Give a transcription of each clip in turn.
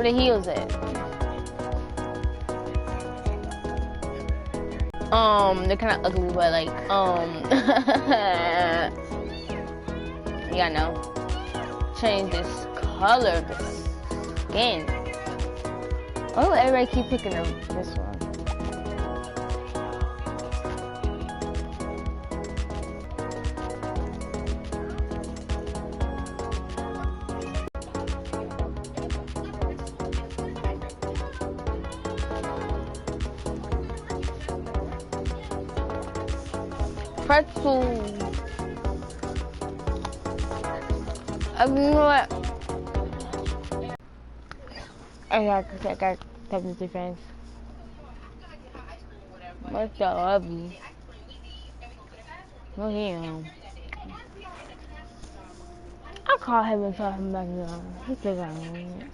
Where the heels at? They're kind of ugly, but like, yeah, no. Change this color of the skin. Oh, everybody keep picking up this one. Pretzel. You know what? I got technically friends. What's the hubby? Oh, him. I call him and tell him back down. He think I know it.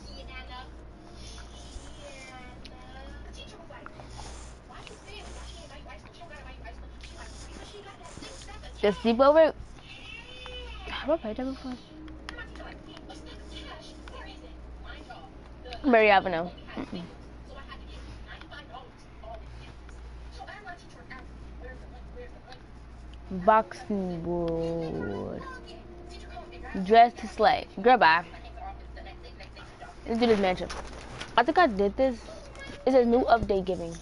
The sleepover? Have I played that before? Barry Avenue. Boxing board. Dress to slay. Girl, bye. Let's do this matchup. I think I did this. It's a new update giving.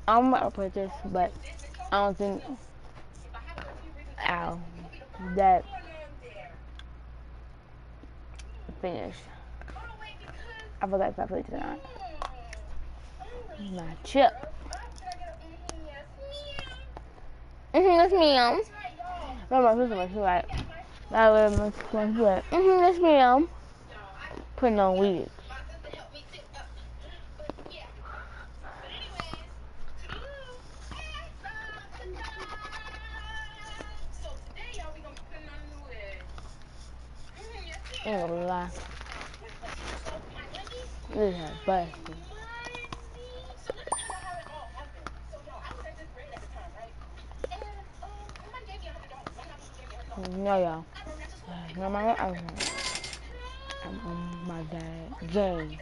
I'm gonna play this, but I don't think. Ow. That finished. I forgot if I played it or not. My chip. That's me, No, my sister, she's like, that's me, putting on wigs. Ain't gonna lie. This is busted. No, y'all. No, I'm on my dad. Game.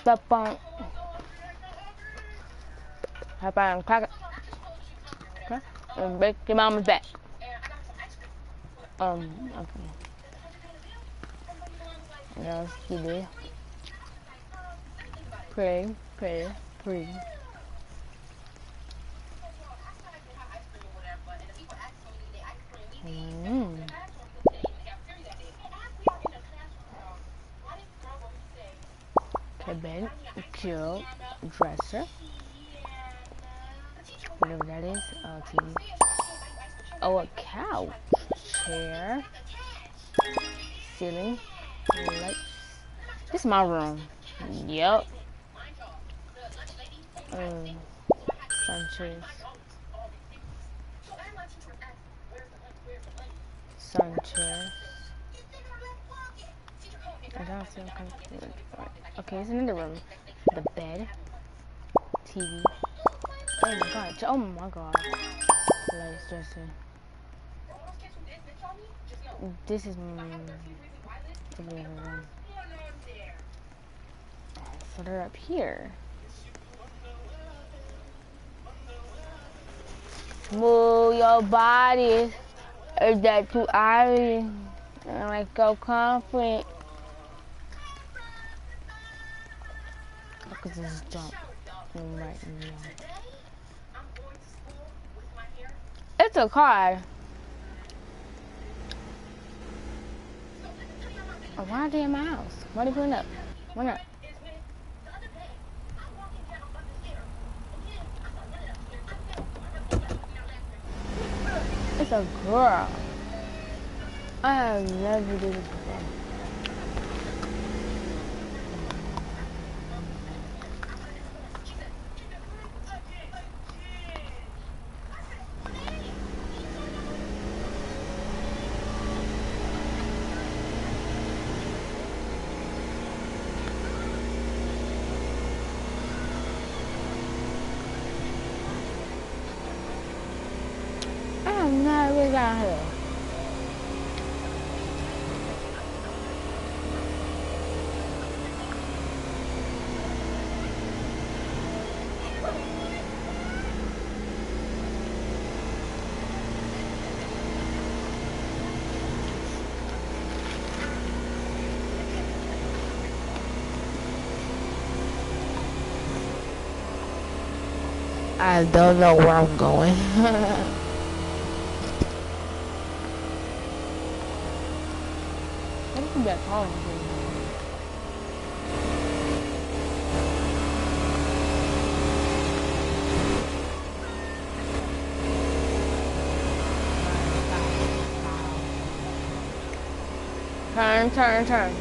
The funk. Hop on, crack it. Okay. And break your mama's back. Okay. Yes, you did. Pray. Okay, bed, chill, dresser, whatever that is. TV. Oh, a couch, chair, ceiling, lights. This is my room. Yep. Sanchez. I don't see kind of good. Okay, it's another room. The bed, TV. Oh my god. Lights, dresser. This is my room. So they're up here. Move your body. Is that too early? And like go confident. Look at this jump right now. It's a car. Oh, why are they in my house? Why are they putting up? Why not? It's a girl. I have never did this before. I never got here. I don't know where I'm going. What is that calling for? Turn, turn, turn.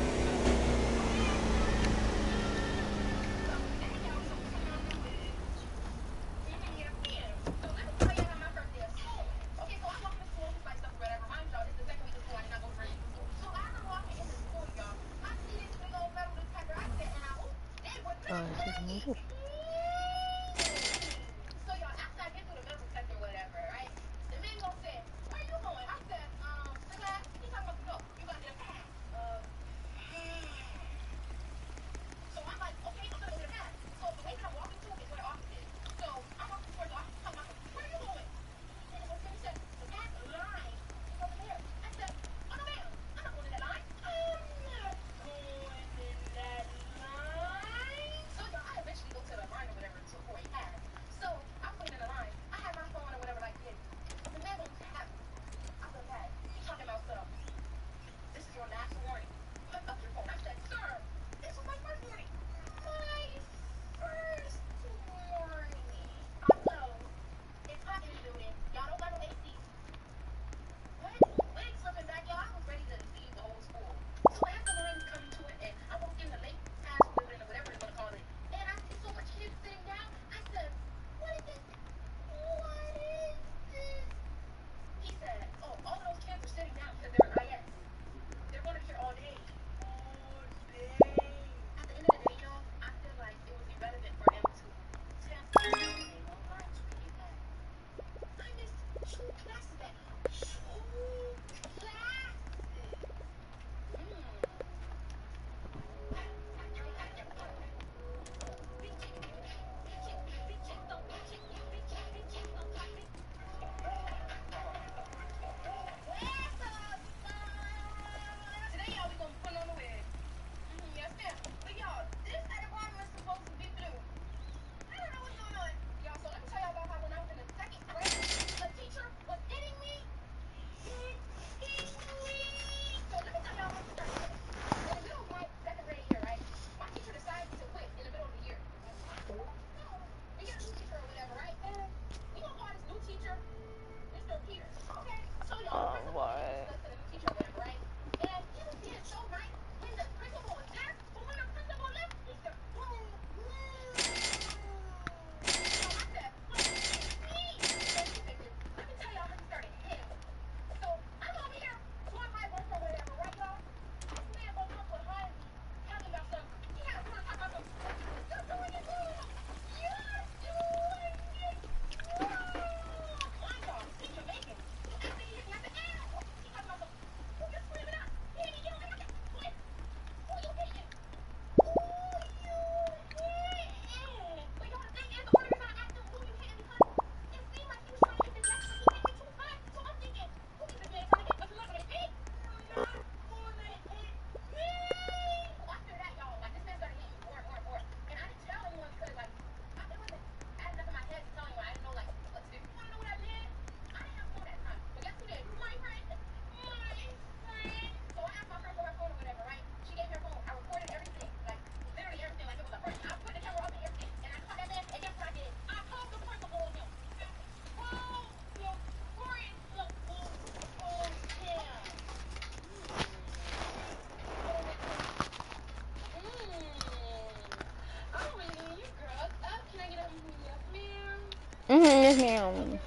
Yes, ma'am.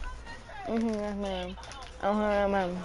Yes, ma'am. Ma'am.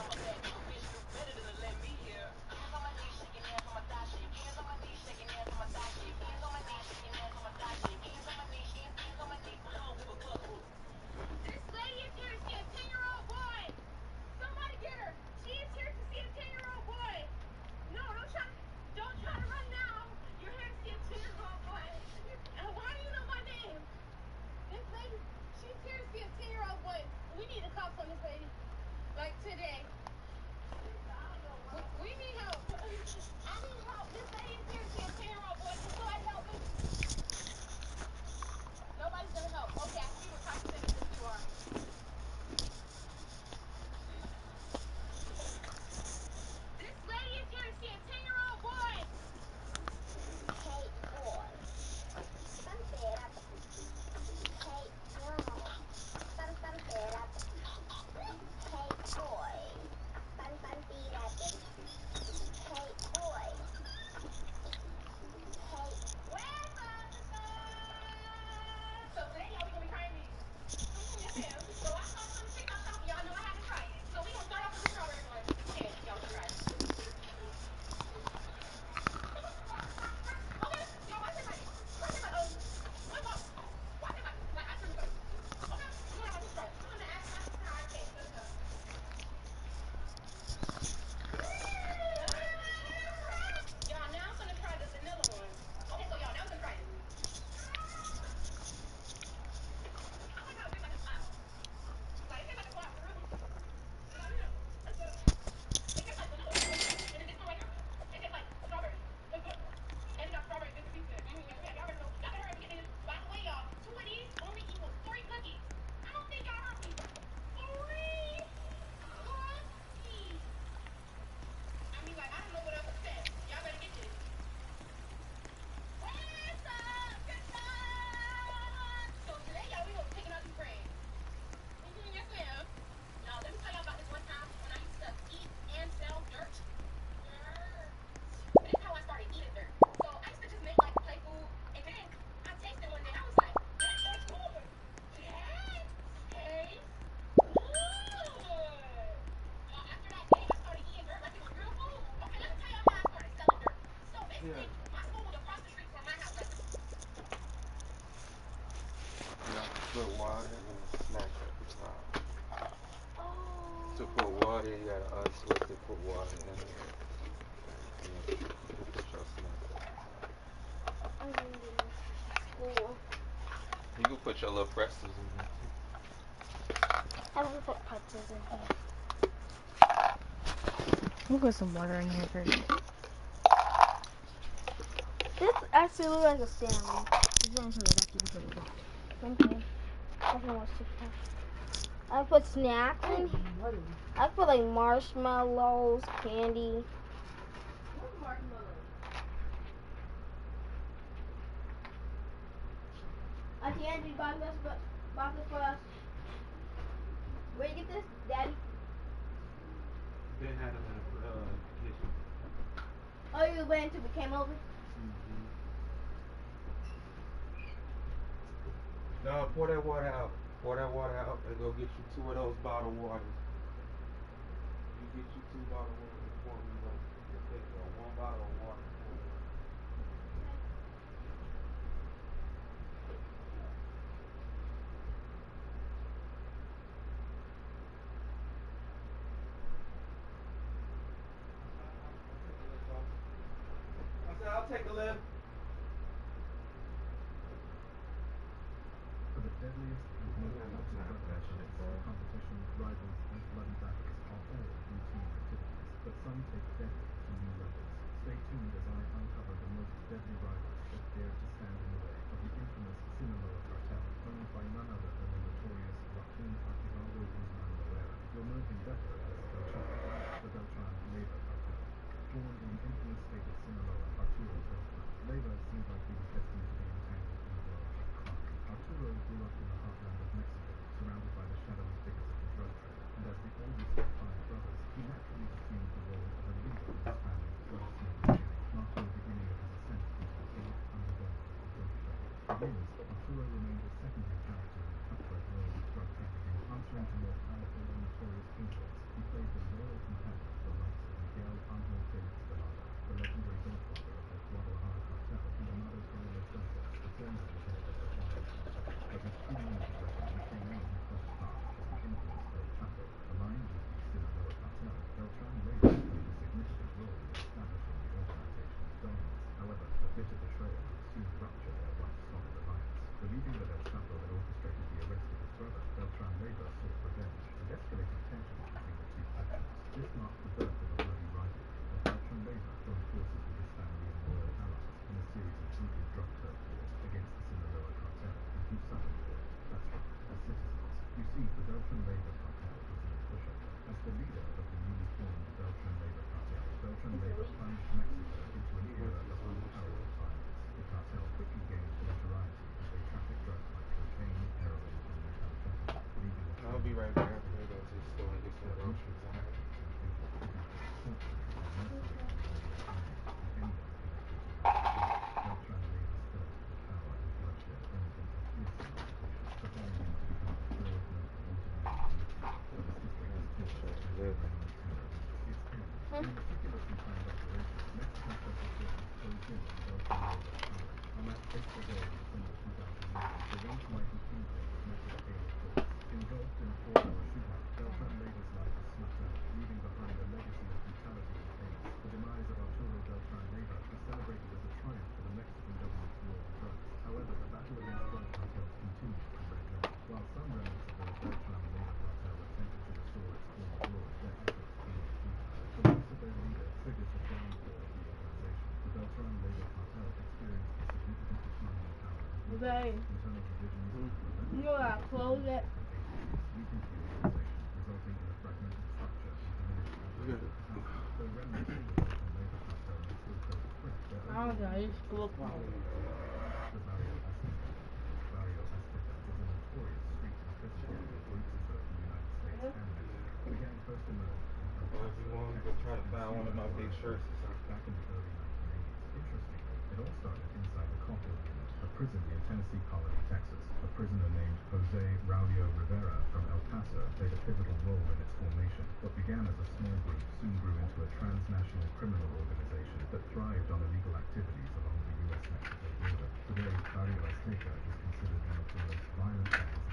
put water and smack at the top. To put water, you gotta untwist it, put water in it. And then you can put your snack at the top. You can put your little pretzels in there too. I want to put pretzels in here. We'll put some water in here first. This actually looks like a sandwich. Okay. I put snacks in here. I put like marshmallows, candy. What's marshmallows? Auntie Angie bought this for us. Where you get this, Daddy? Ben had them in the kitchen. Oh, you was waiting until we came over? No, pour that water out. Pour that water out and go get you 2 of those bottled waters. You get you 2 bottled waters and pour them in those. Take 1 bottle of water and pour it out. I said, I'll take a lift. For the deadliest and most exotic drug accidents, competitions, rivals, and bloody battles are all routine activities, but some take death to new levels. Stay tuned as I uncover the most deadly rivals that dare to stand in the way of the infamous Sinaloa cartel, owned by none other than the notorious Joaquin Archibald Guzman Loera. You'll know him better as El Chapo, the Beltran Leyva cartel. Born in the infamous state of Sinaloa, Arturo Beltran Leyva seemed like he was destined to be entangled in the world of crime. Arturo grew up in the heartland of Mexico, surrounded by the shadowy figures of the drug trade, and as the oldest of 5 brothers, he naturally assumed the role of a leader in his family's drug smuggling gang, marking the beginning of his ascent into the dark underbelly of the drug trade. For years, Arturo remained a secondary character in the cutthroat world of drug trafficking, answering to more powerful and notorious kingpins. He played the loyal companion of the likes of Miguel Angel Felix Velada, the legendary godfather of the Guadalajara cartel, and Amados Guerrero Sosa, the formidable head of the Juarez cartel. But his true name of reckoning came when he crossed paths with the infamous El Chapo. Aligned with the Sinaloa cartel, Beltran Leyva played a significant role in establishing the organization's dominance. However, a bitter betrayal soon ruptured their once-solid alliance. Believing that El Chapo had orchestrated the arrest of his brother, Beltran Leyva sought revenge and escalated tensions between the two factions. This marked the birth of a bloody rivalry, as Beltran Leyva joined forces with his family and loyal allies in a series of brutal drug turf wars against the Sinaloa cartel. And who suffered for it? That's right, the citizens. You see, the Beltran Leyva cartel was no pushover. As the leader of the newly formed Beltran Leyva cartel, Beltran Leyva plunged Mexico into an era of unparalleled violence. The cartel quickly gained notoriety as they trafficked drugs like cocaine, heroin, and methamphetamine, leaving a I'll be right back. I'm gonna go to the store and get some groceries. Beltran Leyva's thirst for power and bloodshed earned him a fearsome reputation, preparing him to become a world-known wanted man in Mexico. But his history has taught us that the reign of terror reached its end. In a meticulously planned operation, Mexican special forces closed in on Beltran Leyva's palace. On that fateful day in December 2009, the once mighty kingpin was met with a gale of force. Engulfed in a 4-hour shootout, Beltran Leyva's life was snuffed out, leaving behind a legacy of brutality and chaos. The demise of Arturo Beltran Leyva is celebrated as a triumph for the Mexican government's war on drugs. However, the battle against drug cartels continues to rage on. While some remnants of the Beltran Leyva cartel attempted to restore its former glory, their efforts proved futile. The loss of their leader triggered the downfall of the organization. The Beltran Leyva cartel experienced a significant decline in power as internal divisions and relentless close it. weakened the organization, resulting in a fragmented structure and diminished operational capacity. Though remnants of the Beltran Leyva cartel may still pose a threat, their the Barrio Azteca. Barrio Azteca is a notorious street and prison gang with roots in both the United States and Mexico. The gang first emerged in El Well, if you Paso, want, we Texas, can try to and find one of my big shirts or something. back in the early 1980s. Interestingly, it all started inside the Coffin Unit, a prison in Tennessee Colony, Texas. A prisoner named Jose Raulio Rivera from El Paso played a pivotal role in its formation. What began as a small group soon grew into a transnational criminal organization that thrived on illegal activities along the U.S.-Mexico border. Today, Barrio Azteca is considered one of the most violent gangs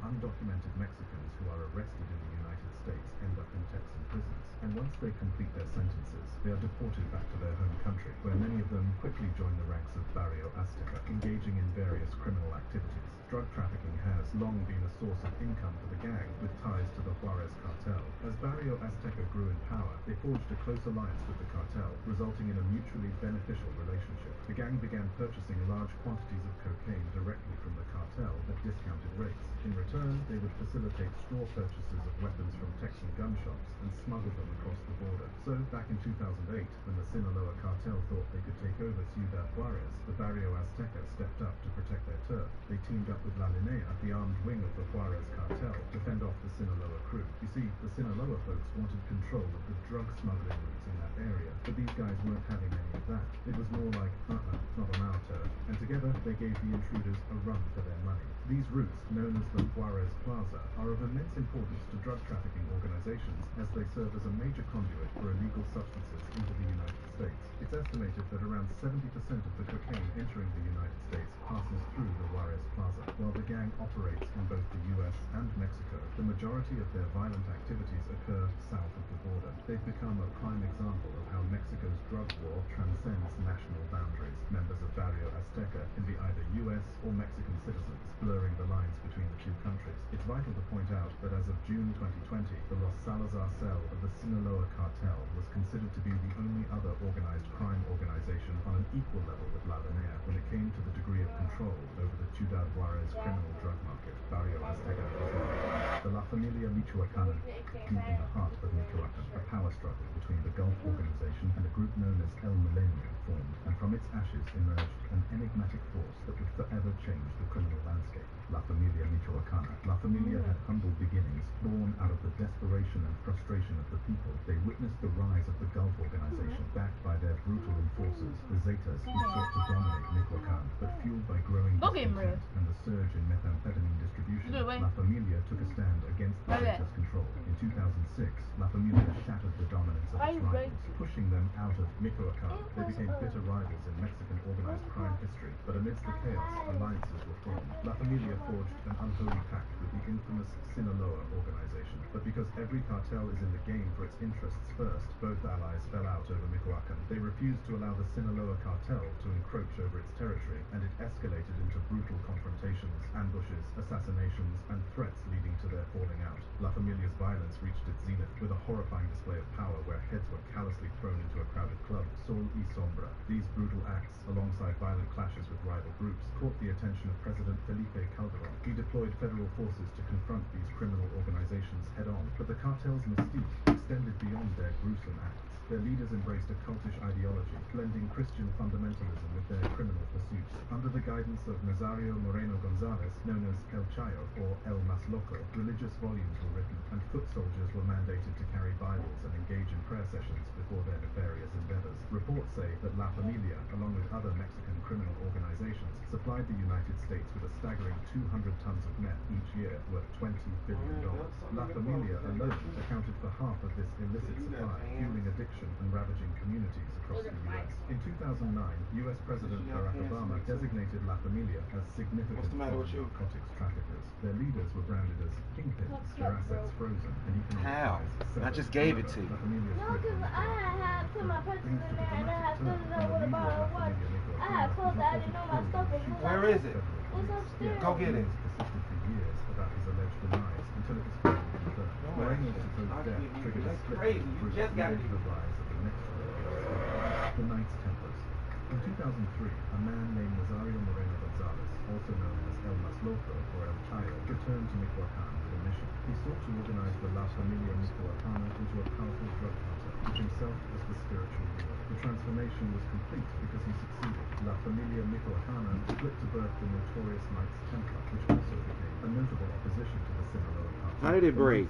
Some undocumented Mexicans who are arrested in the United States end up in Texan prisons, and once they complete their sentences, they are deported back to their home country, where many of them quickly join the ranks of Barrio Azteca, engaging in various criminal activities. Drug trafficking has long been a source of income for the gang, with ties to the Juarez cartel. As Barrio Azteca grew in power, they forged a close alliance with the cartel, resulting in a mutually beneficial relationship. The gang began purchasing large quantities of cocaine directly from the cartel at discounted rates. In return, they would facilitate straw purchases of weapons from Texan gun shops and smuggle them across the border. So, back in 2008, when the Sinaloa cartel thought they could take over Ciudad Juarez, the Barrio Azteca stepped up to protect their turf. They teamed up with La Linea, the armed wing of the Juarez cartel, to fend off the Sinaloa crew. You see, the Sinaloa folks wanted control of the drug smuggling routes in that area, but these guys weren't having any of that. It was more like, not on our turf, and together they gave the intruders a run for their money. These routes, known as the Juarez Plaza, are of immense importance to drug trafficking organizations, as they serve as a major conduit for illegal substances into the United States. It's estimated that around 70% of the cocaine entering the United States passes through the Juarez Plaza. While the gang operates in both the US and Mexico, the majority of their violent activities occur south of the border. They've become a prime example of how Mexico's drug war transcends national boundaries. Members of Barrio Azteca can be either US or Mexican citizens, blurring the lines between the two countries. It's vital to point out that as of June 2020, the Los Salazar cell of the Sinaloa cartel was considered to be the only other organized crime organization on an equal level with La Linea when it came to the degree of control over the Ciudad Juarez criminal drug market. Barrio Azteca was not. The La Familia Michoacana, deep in the heart of Michoacan, a power struggle between the Gulf Organization and a group known as El Milenio formed, and from its ashes emerged an enigmatic force that would forever change the criminal landscape. La Familia Michoacana. La Familia had humble beginnings, born out of the desperation and frustration of the people. They witnessed the rise of the Gulf Organization, backed by their brutal enforcers, the Zetas, who sought to dominate Michoacan, but fueled by growing discontent and the surge in methamphetamine distribution, La Familia took a stand against the Zetas' control. In 2006, La Familia shattered the dominance of its rivals, pushing them out of Michoacan. They became bitter rivals in Mexican organized crime history, but amidst the chaos, alliances were formed. La Familia forged an unholy pact with the infamous Sinaloa organization. But because every cartel is in the game for its interests first, both allies fell out over Michoacan. They refused to allow the Sinaloa cartel to encroach over its territory, and it escalated into brutal confrontations, ambushes, assassinations, and threats leading to their falling out. La Familia's violence reached its zenith with a horrifying display of power where heads were callously thrown into a crowded club, Sol y Sombra. These brutal acts, alongside violent clashes with rival groups, caught the attention of President Felipe Calderon. He deployed federal forces to confront these criminal organizations head-on, but the cartel's mystique extended beyond their gruesome acts. Their leaders embraced a cultish ideology, blending Christian fundamentalism with their criminal pursuits. Under the guidance of Nazario Moreno Gonzalez, known as El Chayo or El Mas Loco, religious volumes were written, and foot soldiers were mandated to carry Bibles and engage in prayer sessions before their nefarious endeavors. Reports say that La Familia, along with other Mexican criminal organizations, supplied the United States with a staggering 200 tons of meth each year, worth $20 billion. La Familia alone accounted for half of this illicit supply, fueling addiction and ravaging communities across the U.S. In 2009, U.S. President Barack Obama designated La Familia as significant narcotics traffickers. Their leaders were branded as kingpins, their assets frozen, and economic How? ties severed. I just gave it to you. La Familia's No, grip on because I had put my purchase in there and I had filled it up with a bottle of water. I had closed it. I didn't know my stuff was moving. Where is it? It's upstairs. Go get it. Persisted for years about his alleged demise until it was finally confirmed. Moreno's supposed death triggered a split crazy. in the You group, just got leading to the rise of the next the Knights Templars. In 2003, a man named Nazario Moreno Gonzalez, also known as El Mas Loco or El Chayo, returned to Michoacan with a mission. He sought to organize the La Familia Michoacana into a powerful drug cartel, which himself was the spiritual leader. The transformation was complete because he succeeded. La Familia Michoacana split to birth the notorious Knights Templar, which also became a notable opposition to the Sinaloa cartel. How did it break?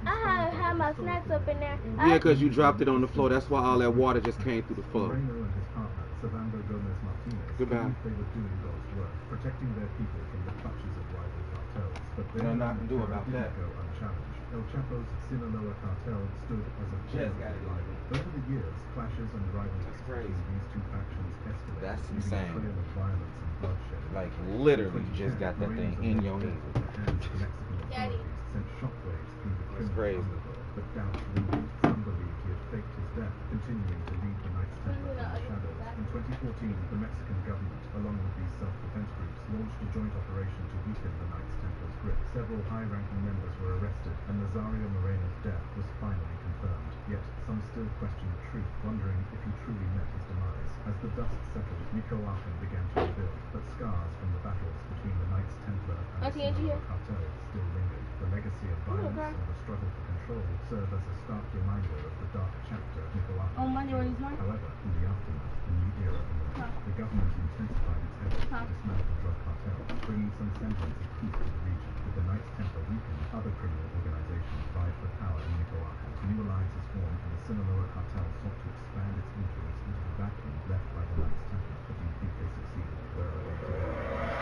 I had my snacks up in there. Yeah, because you dropped it on the floor. That's why all that water just came through the floor. Moreno and his partner, Servando Gomez Martinez, Goodbye. believed they were doing God's work, protecting their people from the clutches of rival cartels. But There's nothing I can do about didn't that. go unchallenged. El Chapo's Sinaloa cartel stood as a Just got it. rival. Over the years, clashes and rivalries That's crazy. between these two factions escalated, That's leaving a insane. trail of violence and bloodshed. Like, In literally 2010, just got that thing Moreno's in alleged your death hand. at the hands of Mexican authorities sent shockwaves through the That's criminal crazy. underworld. But doubts lingered. Some believed he had faked his death, continuing to lead the Knights Templar in the shadows. In 2014, the Mexican government, along with these self-defense groups, launched a joint operation to weaken the Knights Templars' grip. Several high-ranking members were arrested, and Nazario Moreno's death was finally confirmed. Yet, some still question the truth, wondering if he truly met his demise. As the dust settled, Michoacan began to rebuild, but scars from the battles between the Knights Templar and the Sinaloa cartel still lingered. The legacy of violence and the struggle for control serve as a stark reminder of the dark chapter Michoacan endured. However, in the aftermath, a new era emerged. The government intensified its efforts to dismantle drug cartels, bringing some semblance of peace to the region. With the Knights Templar weakened, other criminal organizations vied for power in Michoacan. New alliances formed, and the Sinaloa cartel sought to expand its influence into the vacuum left by the Knights Templar. But do you think they succeeded? Where are they today?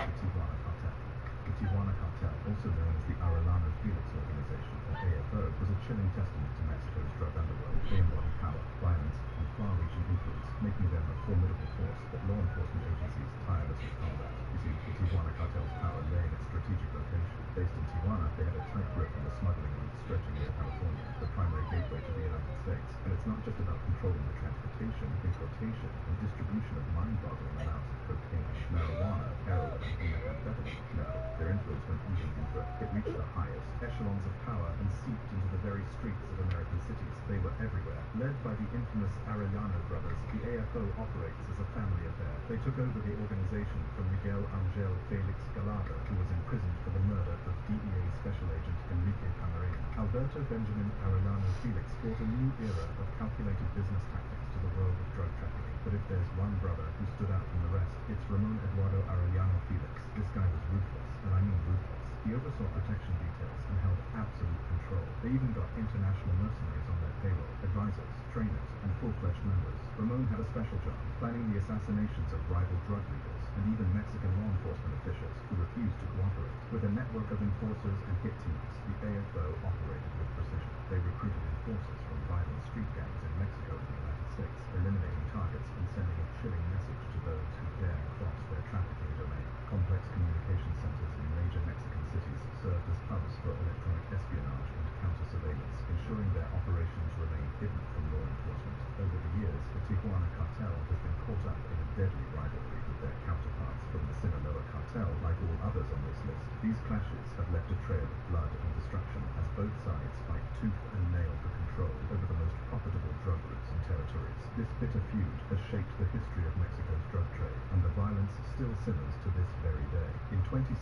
The Tijuana cartel. The Tijuana cartel, also known as the Arellano Felix Organization, or AFO, was a chilling testament to Mexico's drug underworld. They embody power, violence, and far-reaching influence, making them a formidable force that law enforcement agencies tirelessly combat. You see, the Tijuana cartel's power lay in its strategic location. Based in Tijuana, they had a tight grip on the smuggling route stretching near California, the primary gateway to the United States. And it's not just about controlling the transportation, importation, and distribution of mind-boggling amounts of cocaine, marijuana, heroin, and methamphetamine. No, their influence went even deeper. It reached the highest echelons of power and seeped into the very streets of American cities. They were everywhere. Led by the infamous Arellano brothers, the AFO operates as a family affair. They took over the organization from Miguel Angel Felix Gallardo, who was imprisoned for the murder of DEA Special Agent Enrique Camarena. Alberto Benjamin Arellano Felix brought a new era of calculated business tactics to the world of drug trafficking. But if there's one brother who stood out from the rest, it's Ramon Eduardo Arellano Felix. This guy was ruthless, and I mean ruthless. He oversaw protection details and held absolute control. They even got international mercenaries on their payroll, advisors, trainers, and full-fledged members. Ramon had a special job, planning the assassinations of rival drug leaders, and even Mexican law enforcement officials who refused to cooperate. With a network of enforcers and hit teams, the AFO operated with precision. They recruited enforcers from violent street gangs in Mexico and the United States, eliminating targets and sending a chilling message to those who dare cross their trafficking domain. Complex communication centers in major Mexican cities served as hubs for electronic espionage and counter-surveillance, ensuring their operations remain hidden from law enforcement. Over the years, the Tijuana cartel has been caught up in a deadly rivalry with their counterparts from the Sinaloa cartel. Like all others on this list, these clashes have left a trail of blood and destruction as both sides fight tooth and nail for control over the most profitable drug routes and territories. This bitter feud has shaped the history of Mexico's drug trade, and the violence still simmers to this very day. In 2016,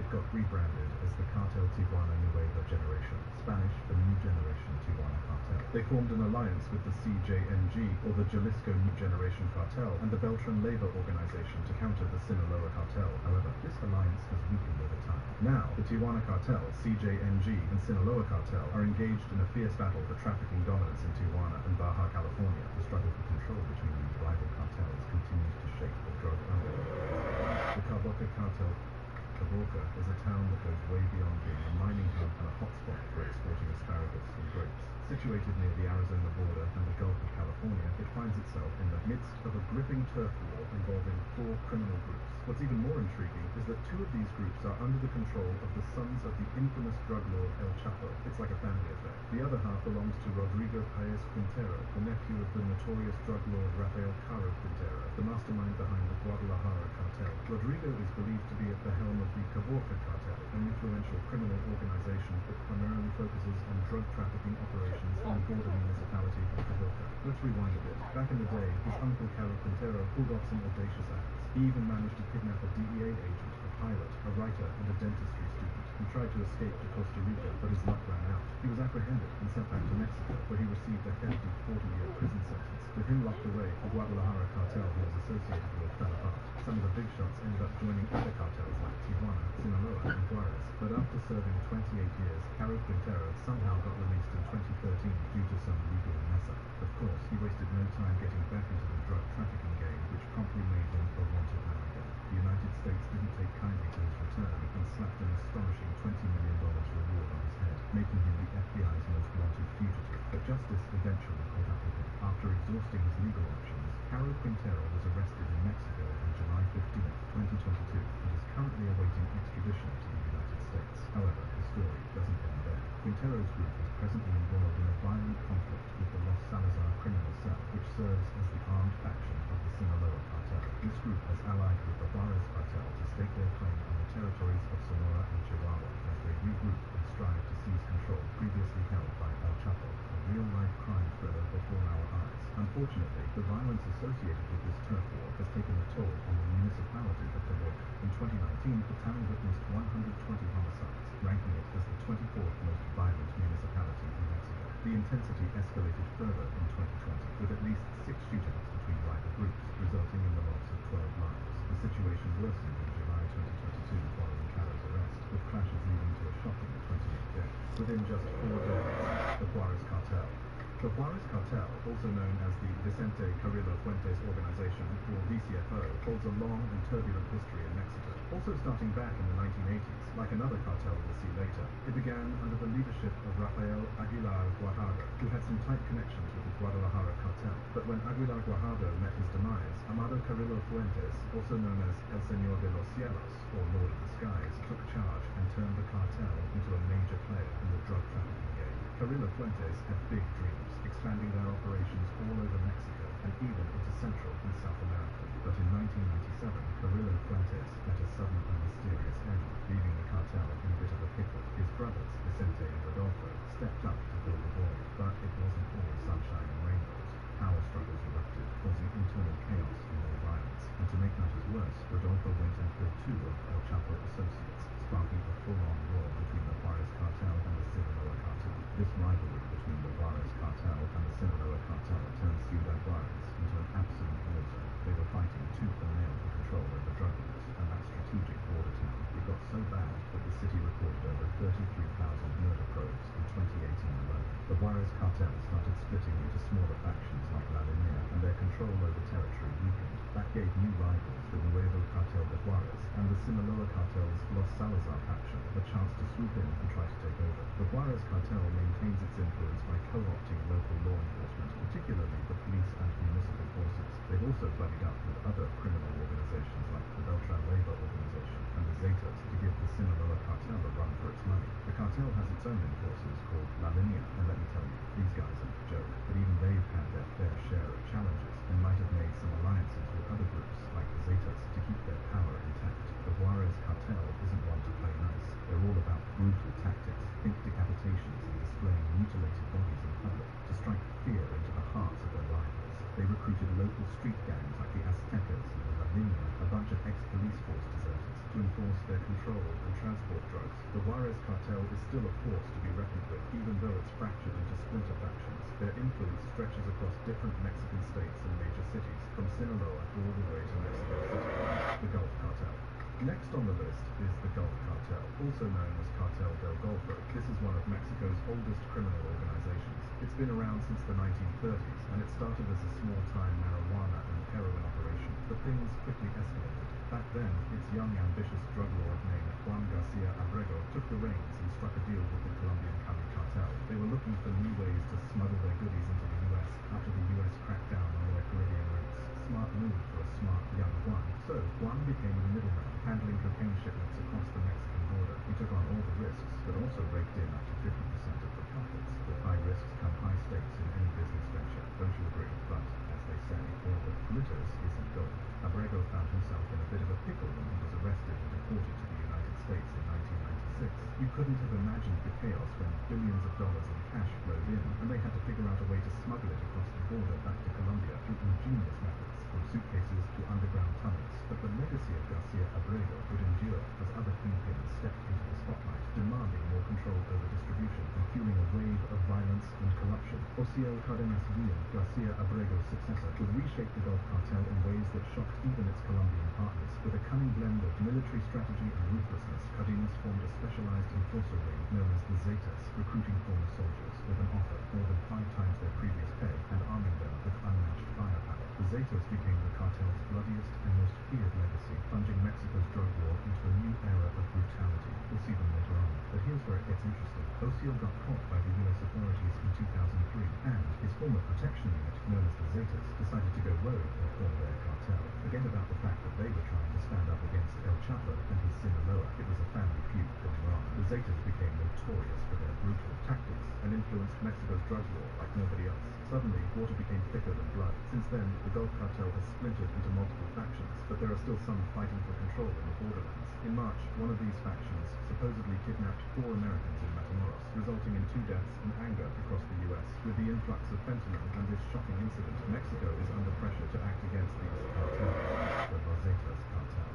it got rebranded as the Cartel Tijuana Nueva Generation, Spanish for New Generation Tijuana Cartel. They formed an alliance with the CJNG, or the Jalisco New Generation Cartel, and the Beltran Labor Organization to counter the Sinaloa cartel. However, this alliance has weakened over time. Now, the Tijuana cartel, CJNG, and Sinaloa cartel are engaged in a fierce battle for trafficking dominance in Tijuana and Baja California. The struggle for control between these rival cartels continues to shape the drug underworld. The Caboca cartel. Caboca is a town that goes way beyond being a mining hub and a hotspot for exporting asparagus and grapes. Situated near the Arizona border and the Gulf of California, it finds itself in the midst of a gripping turf war involving 4 criminal groups. What's even more intriguing is that 2 of these groups are under the control of the sons of the infamous drug lord El Chapo. It's like a family affair. The other half belongs to Rodrigo Paez Quintero, the nephew of the notorious drug lord Rafael Caro Quintero, the mastermind behind the Guadalajara cartel. Rodrigo is believed to be at the helm of the Caboca cartel, an influential criminal organization that primarily focuses on drug trafficking operations in the border municipality of Caboca. Let's rewind a bit. Back in the day, his uncle Caro Quintero pulled off some audacious acts. He even managed to kidnap a DEA agent, a pilot, a writer, and a dentistry student. He tried to escape to Costa Rica, but his luck ran out. He was apprehended and sent back to Mexico, where he received a hefty 40-year prison sentence. With him locked away, the Guadalajara cartel he was associated with fell apart. Some of the big shots ended up joining other cartels like Tijuana, Sinaloa, and Juarez. But after serving 28 years, Caro Quintero somehow got released in 2013 due to some legal mess-up. Of course, he wasted no time getting back into the drug trafficking game, which promptly made him a wanted man again. The United States didn't take kindly to his return and slapped an astonishing $20 million reward on his head, making him the Caro Quintero was arrested in Mexico on July 15, 2022, and is currently awaiting extradition to the United States. However, the story doesn't end there. Quintero's group is presently involved in a violent conflict with the Los Salazar criminal cell, which serves as the armed faction of the Sinaloa cartel. This group has allied with the Juarez cartel to stake their claim on the territories of Sonora and Chihuahua as they regroup and strive to seize control previously held by El Chapo, a real-life crime thriller before our eyes. Unfortunately, the violence associated with this turf war has taken a toll on the municipality of Toluca. In 2019, the town witnessed 120 homicides, ranking it as the 24th most violent municipality in Mexico. The intensity escalated further in 2020, with at least 6 shootouts between rival groups, resulting in the loss of 12 lives. The situation worsened in July 2022 following Caro's arrest, with clashes leading to a shocking 28 deaths. Within just 4 days, the Juarez cartel. The Juarez cartel, also known as the Vicente Carrillo Fuentes Organization, or VCFO, holds a long and turbulent history in Mexico. Also starting back in the 1980s, like another cartel we'll see later, it began under the leadership of Rafael Aguilar Guajardo, who had some tight connections with the Guadalajara cartel. But when Aguilar Guajardo met his demise, Amado Carrillo Fuentes, also known as El Señor de los Cielos, or Lord of the Skies, took charge and turned the cartel into a major player in the drug trafficking game. Carrillo Fuentes had big dreams, expanding their operations all over Mexico and even into Central and South America. But in 1997, Carrillo Fuentes met a sudden and mysterious end, leaving the cartel in a bit of a pickle. His brothers, Vicente and Rodolfo, stepped up to fill the void, but it wasn't all sunshine and rainbows. Power struggles erupted, causing internal chaos and more violence. And to make matters worse, Rodolfo went and killed 2 of El Chapo associates, sparking a full-on war between the Juarez cartel and the Sinaloa cartel. This rivalry between the Juarez cartel and the Sinaloa cartel turned Ciudad Juarez into an absolute war zone. They were fighting tooth and nail for control over drug routes, and that strategic border town. It got so bad that the city recorded over 33,000 murder probes in 2018 alone. The Juarez cartel started splitting into smaller factions like La Línea, and their control over territory weakened. That gave new rivals, the Nuevo Cartel de Juarez and the Sinaloa cartel's Los Salazar faction, a chance to swoop in and try to take over. The Juarez cartel maintains its influence by co-opting local law enforcement, particularly the police and municipal forces. They've also buddied up with other criminal organizations like the Beltran Labor Organization and the Zetas to give the Sinaloa cartel a run for its money. The cartel has its own enforcers called La Línea, and let me tell you, these guys are no joke. But even they've had their fair share of challenges and might have made some alliances with other groups like the Zetas to keep their power intact. The Juarez cartel isn't one to play nice. They're all about brutal tactics, think decapitations and displaying mutilated bodies in public to strike fear into the hearts of their rivals. They recruited local street gangs like the Aztecas and the La Línea, a bunch of ex-police force deserters, to enforce their control and transport drugs. The Juarez cartel is still a force to be reckoned with, even though it's fractured into splinter factions. Their influence stretches across different Mexican states and major cities, from Sinaloa all the way to Mexico City. The Gulf Cartel. Next on the list is the Gulf Cartel, also known as Cartel del Golfo. This is one of Mexico's oldest criminal organizations. It's been around since the 1930s, and it started as a small-time marijuana and heroin operation, but things quickly escalated. Back then, its young, ambitious drug lord named Juan Garcia Abrego took the reins and struck a deal with the Colombian Cali cartel. They were looking for new ways to smuggle their goodies into the U.S. after the U.S. cracked down on their Caribbean routes. Smart move for a smart young Juan. So, Juan became the middleman, handling cocaine shipments across the Mexican border. He took on all the risks, but also raked in up to 50% of the profits. With high risks come high stakes in any business venture. Don't you agree? But, as they say, all that glitters isn't gold. Abrego found himself in a bit of a pickle when he was arrested and deported to the United States in 1996. You couldn't have imagined the chaos when billions of dollars in cash flowed in, and they had to figure out a way to smuggle it across the border back to Colombia through ingenious methods, from suitcases to underground tunnels. But the legacy of Garcia Abrego would endure as other kingpins stepped into the spotlight, demanding more control over distribution and fueling a wave of violence and corruption. Ociel Cardenas Dyin, Garcia Abrego's successor, would reshape the Gulf Cartel in ways that shocked even its Colombian partners. With a cunning blend of military strategy and ruthlessness, Cardenas formed a specialized enforcer ring known as the Zetas, recruiting former soldiers with an offer more than 5 times their previous pay and arming them with unmatched firepower. The Zetas became the cartel's bloodiest and most feared legacy, plunging Mexico's drug war into a new era of brutality. We'll see them later on. But here's where it gets interesting. Ociel got caught by the US authorities in 2003, and his former protection unit, known as the Zetas, decided to go rogue and form their cartel. Forget about the fact that they were trying to stand up against El Chapo and his Sinaloa. It was a family feud going on. The Zetas became notorious for their brutal tactics and influenced Mexico's drug war like nobody else. Suddenly, water became thicker than blood. Since then, the Gulf Cartel has splintered into multiple factions, but there are still some fighting for control in the borderlands. In March, one of these factions supposedly kidnapped 4 Americans in Matamoros, resulting in 2 deaths and anger across the US. With the influx of fentanyl and this shocking incident, Mexico is under pressure to act against these cartels, the Los Zetas cartel.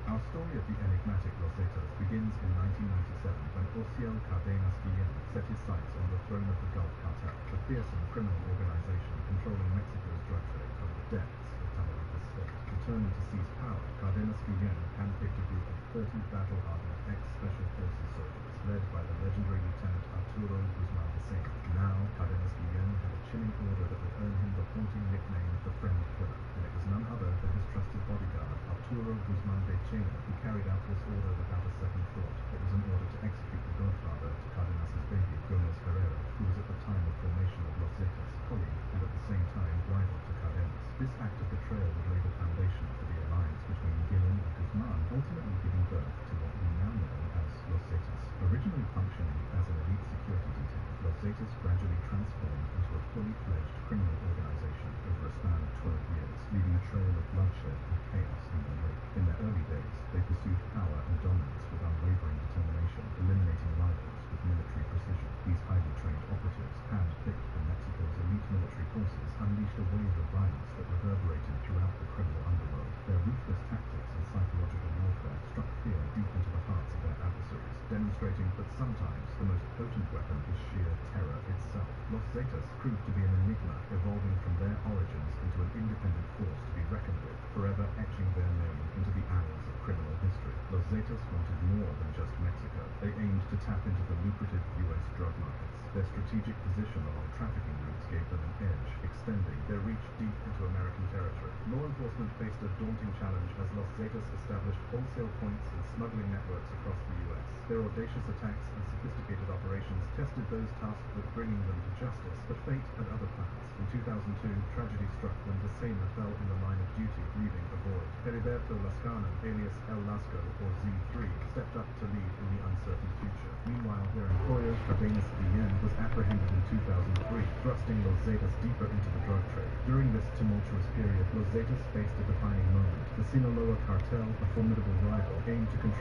Our story of the enigmatic Los Zetas begins in 1997 when Ociel Cardenas Dyin set his sights on the throne of the Gulf Cartel, the fearsome criminal organization controlling Mexico's drug trade from the depths of Tamaulipas state. Determined to seize power, Cardenas Dyin handpicked a group of 30 battle-hardened ex-special forces soldiers, led by the legendary Lieutenant Arturo Guzman Vicena. Now, Cardenas Dyin had a chilling order that would earn him the haunting nickname the Friend Killer, and it was none other than his trusted bodyguard, Arturo Guzman Vicena, who carried out this order without a second thought. It was an order to execute the godfather to Cardenas's baby, Gomez Ferreira, who was at the time of formation of Los Zetas, colleague and at the same time rival to Cardenas. This act of betrayal would lay the foundation for the alliance between Dyin and Guzman, ultimately giving birth to what we now know as Los Zetas. Originally functioning as an elite security detail, Los Zetas gradually transformed into a fully fledged criminal organization over a span of 12 years, leaving a trail of bloodshed and chaos in their wake. In their early days, they pursued power and dominance with unwavering determination, eliminating rivals with military precision. These highly trained operatives, hand-picked from Mexico's elite military forces, unleashed a wave of violence that reverberated throughout the criminal underworld. Their ruthless tactics and psychological warfare struck fear deep into the hearts of their adversaries, demonstrating that sometimes the most potent weapon is sheer terror itself. Los Zetas proved to be an enigma, evolving from their origins into an independent force to be reckoned with, forever etching their name into the annals of criminal history. Los Zetas wanted more than just Mexico. They aimed to tap into the lucrative US drug markets. Their strategic position along trafficking routes gave them an edge, extending their reach deep into American territory. Law enforcement faced a daunting challenge as Los Zetas established wholesale points and smuggling networks across the US. Their audacious attacks and sophisticated operations tested those tasked with bringing them to justice, but fate had other plans. In 2002, tragedy struck when Vicena fell in the line of duty, leaving a void. Heriberto Lascano, alias El Lasco, or Z3, stepped up to lead in the uncertain future. Meanwhile, their employer, Cardenas Dyin, was apprehended in 2003, thrusting Los Zetas deeper into the drug trade. During this tumultuous period, Los Zetas faced a defining moment. The Sinaloa cartel, a formidable rival, aimed to control